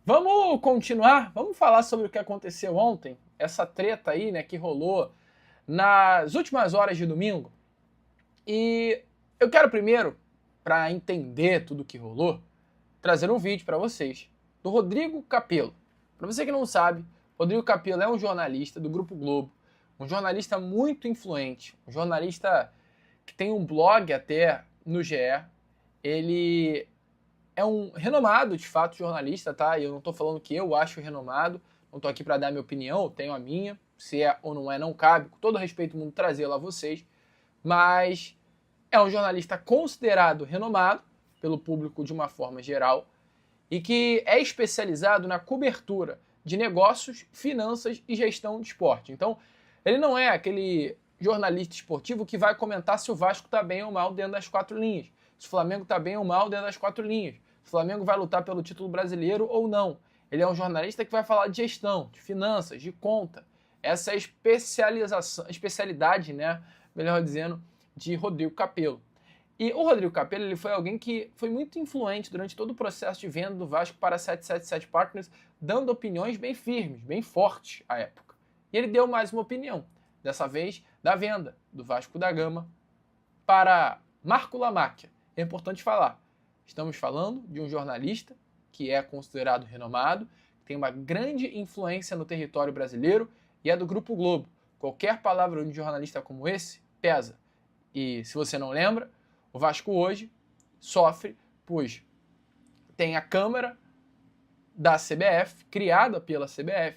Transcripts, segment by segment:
Vamos continuar? Vamos falar sobre o que aconteceu ontem? Essa treta aí, né, que rolou nas últimas horas de domingo. E eu quero primeiro, para entender tudo o que rolou, trazer um vídeo para vocês do Rodrigo Capello. Para você que não sabe, Rodrigo Capello é um jornalista do Grupo Globo, um jornalista muito influente, um jornalista que tem um blog até no GE. Ele é um renomado, de fato, jornalista, tá? Eu não estou falando que eu acho renomado, não estou aqui para dar minha opinião, eu tenho a minha. Se é ou não é, não cabe. Com todo respeito do mundo, trazê-la a vocês. Mas é um jornalista considerado renomado pelo público de uma forma geral e que é especializado na cobertura de negócios, finanças e gestão de esporte. Então, ele não é aquele jornalista esportivo que vai comentar se o Vasco está bem ou mal dentro das quatro linhas, se o Flamengo está bem ou mal dentro das quatro linhas, se o Flamengo vai lutar pelo título brasileiro ou não. Ele é um jornalista que vai falar de gestão, de finanças, de conta. Essa é a especialidade, né, melhor dizendo, de Rodrigo Capello. E o Rodrigo Capello ele foi alguém que foi muito influente durante todo o processo de venda do Vasco para a 777 Partners, dando opiniões bem firmes, bem fortes à época. E ele deu mais uma opinião, dessa vez da venda do Vasco da Gama para Marco Lamacchia. É importante falar, estamos falando de um jornalista que é considerado renomado, tem uma grande influência no território brasileiro e é do Grupo Globo. Qualquer palavra de um jornalista como esse pesa. E se você não lembra, o Vasco hoje sofre, pois tem a Câmara da CBF, criada pela CBF,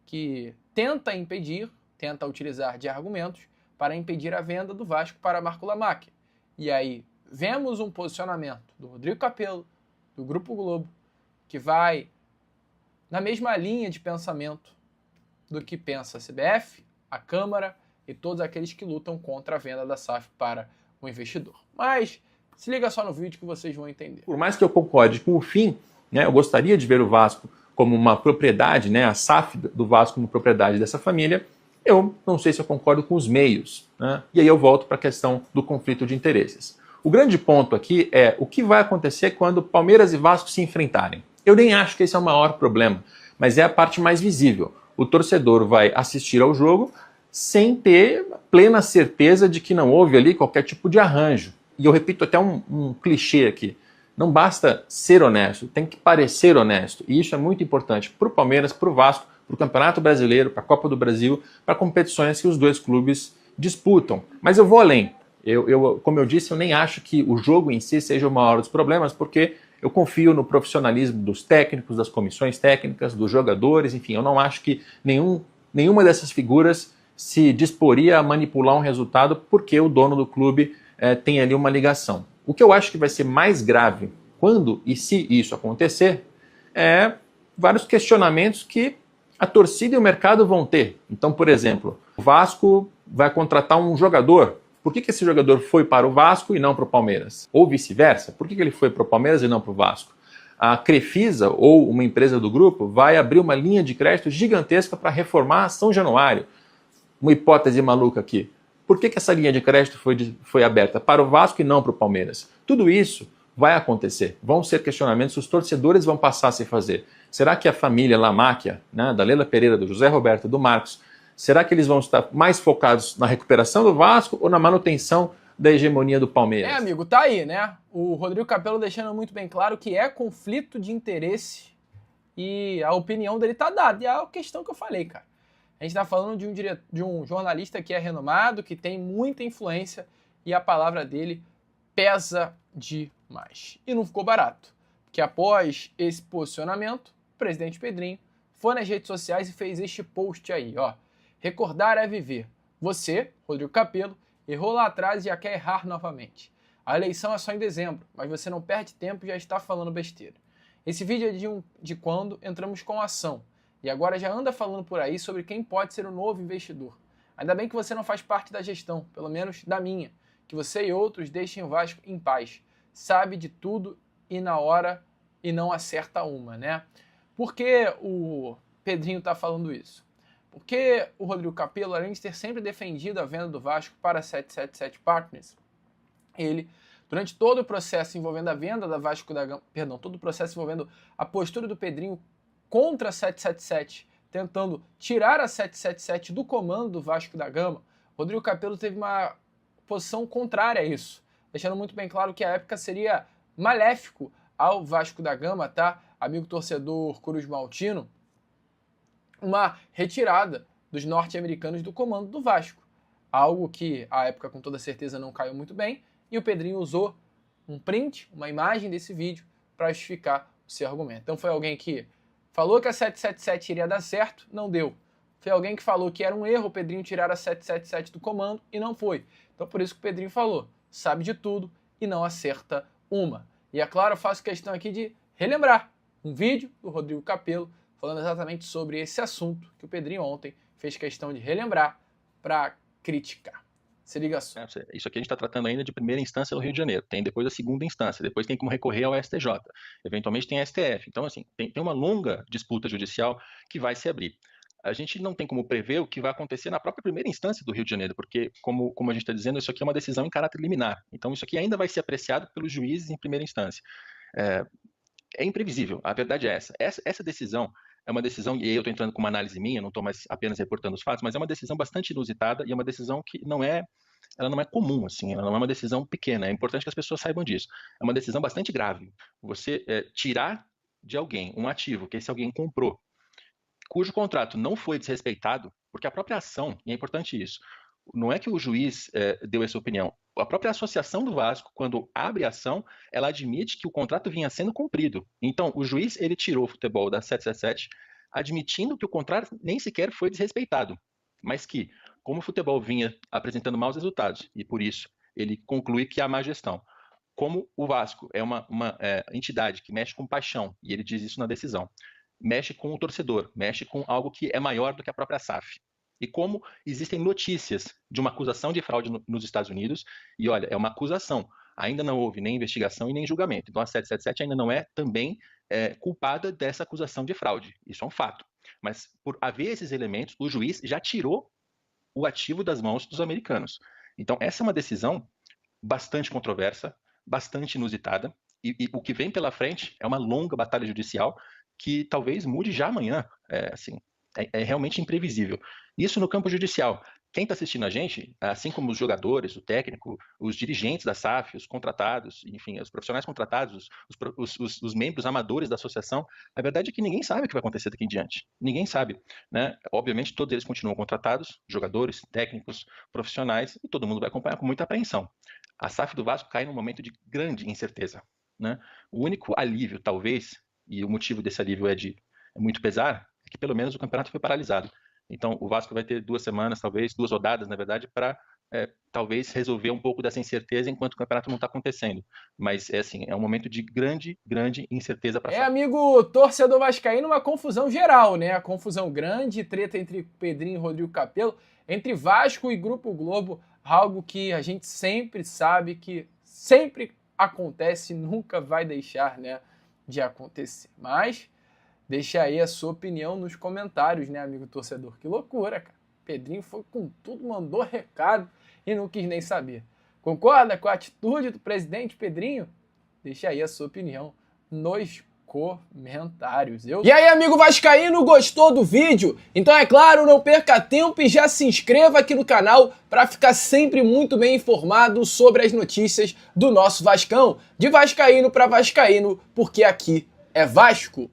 que tenta utilizar de argumentos para impedir a venda do Vasco para Marco Lamacchia. E aí vemos um posicionamento do Rodrigo Capello, do Grupo Globo, que vai na mesma linha de pensamento do que pensa a CBF, a Câmara e todos aqueles que lutam contra a venda da SAF para o investidor. Mas se liga só no vídeo que vocês vão entender. Por mais que eu concorde com o fim, né, eu gostaria de ver o Vasco como uma propriedade, né, a SAF do Vasco como propriedade dessa família, eu não sei se eu concordo com os meios. Né? E aí eu volto para a questão do conflito de interesses. O grande ponto aqui é o que vai acontecer quando Palmeiras e Vasco se enfrentarem. Eu nem acho que esse é o maior problema, mas é a parte mais visível. O torcedor vai assistir ao jogo sem ter plena certeza de que não houve ali qualquer tipo de arranjo. E eu repito até um clichê aqui. Não basta ser honesto, tem que parecer honesto. E isso é muito importante para o Palmeiras, para o Vasco, para o Campeonato Brasileiro, para a Copa do Brasil, para competições que os dois clubes disputam. Mas eu vou além. Como eu disse, eu nem acho que o jogo em si seja o maior dos problemas, porque eu confio no profissionalismo dos técnicos, das comissões técnicas, dos jogadores, enfim, eu não acho que nenhuma dessas figuras se disporia a manipular um resultado porque o dono do clube tem ali uma ligação. O que eu acho que vai ser mais grave quando e se isso acontecer é vários questionamentos que a torcida e o mercado vão ter. Então, por exemplo, o Vasco vai contratar um jogador. Por que esse jogador foi para o Vasco e não para o Palmeiras? Ou vice-versa? Por que ele foi para o Palmeiras e não para o Vasco? A Crefisa, ou uma empresa do grupo, vai abrir uma linha de crédito gigantesca para reformar São Januário. Uma hipótese maluca aqui. Por que essa linha de crédito foi aberta para o Vasco e não para o Palmeiras? Tudo isso vai acontecer. Vão ser questionamentos, os torcedores vão passar a se fazer. Será que a família Lamacchia, né, da Leila Pereira, do José Roberto, do Marcos, será que eles vão estar mais focados na recuperação do Vasco ou na manutenção da hegemonia do Palmeiras? Amigo, tá aí, né? O Rodrigo Capello deixando muito bem claro que é conflito de interesse e a opinião dele tá dada. E é a questão que eu falei, cara. A gente tá falando de um jornalista que é renomado, que tem muita influência e a palavra dele pesa demais. E não ficou barato, porque após esse posicionamento, o presidente Pedrinho foi nas redes sociais e fez este post aí, ó. Recordar é viver. Você, Rodrigo Capello, errou lá atrás e já quer errar novamente. A eleição é só em dezembro, mas você não perde tempo e já está falando besteira. Esse vídeo é de quando entramos com ação. E agora já anda falando por aí sobre quem pode ser o novo investidor. Ainda bem que você não faz parte da gestão, pelo menos da minha. Que você e outros deixem o Vasco em paz. Sabe de tudo e na hora e não acerta uma, né? Por que o Pedrinho está falando isso? Porque o Rodrigo Capello, além de ter sempre defendido a venda do Vasco para a 777 Partners, ele Durante todo o processo envolvendo a venda da Vasco da Gama, perdão, todo o processo envolvendo a postura do Pedrinho contra a 777, tentando tirar a 777 do comando do Vasco da Gama, Rodrigo Capello teve uma posição contrária a isso, deixando muito bem claro que a época seria maléfico ao Vasco da Gama, tá? Amigo torcedor Cruz Maltino, uma retirada dos norte-americanos do comando do Vasco. Algo que à época com toda certeza não caiu muito bem, e o Pedrinho usou um print, uma imagem desse vídeo para justificar o seu argumento. Então foi alguém que falou que a 777 iria dar certo, não deu. Foi alguém que falou que era um erro o Pedrinho tirar a 777 do comando e não foi. Então por isso que o Pedrinho falou, sabe de tudo e não acerta uma. E é claro, eu faço questão aqui de relembrar um vídeo do Rodrigo Capello falando exatamente sobre esse assunto que o Pedrinho ontem fez questão de relembrar para criticar. Se liga só. Isso aqui a gente está tratando ainda de primeira instância no Rio de Janeiro. Tem depois a segunda instância, depois tem como recorrer ao STJ. Eventualmente tem a STF. Então, assim, tem uma longa disputa judicial que vai se abrir. A gente não tem como prever o que vai acontecer na própria primeira instância do Rio de Janeiro, porque, como a gente está dizendo, isso aqui é uma decisão em caráter liminar. Então, isso aqui ainda vai ser apreciado pelos juízes em primeira instância. É imprevisível, a verdade é essa. Essa decisão é uma decisão, e eu estou entrando com uma análise minha, não estou mais apenas reportando os fatos, mas é uma decisão bastante inusitada e é uma decisão que ela não é comum, assim, ela não é uma decisão pequena, é importante que as pessoas saibam disso. É uma decisão bastante grave. Você tirar de alguém um ativo que esse alguém comprou, cujo contrato não foi desrespeitado, porque a própria ação, e é importante isso, não é que o juiz deu essa opinião, a própria associação do Vasco, quando abre a ação, ela admite que o contrato vinha sendo cumprido. Então, o juiz, ele tirou o futebol da 777, admitindo que o contrato nem sequer foi desrespeitado, mas que, como o futebol vinha apresentando maus resultados, e por isso ele conclui que há má gestão. Como o Vasco é uma entidade que mexe com paixão, e ele diz isso na decisão, mexe com o torcedor, mexe com algo que é maior do que a própria SAF. E como existem notícias de uma acusação de fraude nos Estados Unidos, e olha, é uma acusação, ainda não houve nem investigação e nem julgamento. Então a 777 ainda não é também culpada dessa acusação de fraude, isso é um fato. Mas por haver esses elementos, o juiz já tirou o ativo das mãos dos americanos. Então essa é uma decisão bastante controversa, bastante inusitada, e o que vem pela frente é uma longa batalha judicial que talvez mude já amanhã, é realmente imprevisível. Isso no campo judicial. Quem está assistindo a gente, assim como os jogadores, o técnico, os dirigentes da SAF, os contratados, enfim, os profissionais contratados, os membros amadores da associação, a verdade é que ninguém sabe o que vai acontecer daqui em diante. Ninguém sabe, né? Obviamente, todos eles continuam contratados, jogadores, técnicos, profissionais, e todo mundo vai acompanhar com muita apreensão. A SAF do Vasco cai num momento de grande incerteza, né? O único alívio, talvez, e o motivo desse alívio é muito pesar, é que pelo menos o campeonato foi paralisado. Então, o Vasco vai ter 2 semanas, talvez, 2 rodadas, na verdade, para talvez resolver um pouco dessa incerteza enquanto o campeonato não está acontecendo. Mas, é um momento de grande, grande incerteza para a amigo torcedor vascaíno, uma confusão geral, né? A confusão grande, treta entre Pedrinho e Rodrigo Capello, entre Vasco e Grupo Globo, algo que a gente sempre sabe que sempre acontece e nunca vai deixar, né, de acontecer. Mas deixa aí a sua opinião nos comentários, né, amigo torcedor? Que loucura, cara. Pedrinho foi com tudo, mandou recado e não quis nem saber. Concorda com a atitude do presidente Pedrinho? Deixa aí a sua opinião nos comentários. E aí, amigo vascaíno, gostou do vídeo? Então, é claro, não perca tempo e já se inscreva aqui no canal para ficar sempre muito bem informado sobre as notícias do nosso Vascão. De vascaíno para vascaíno, porque aqui é Vasco.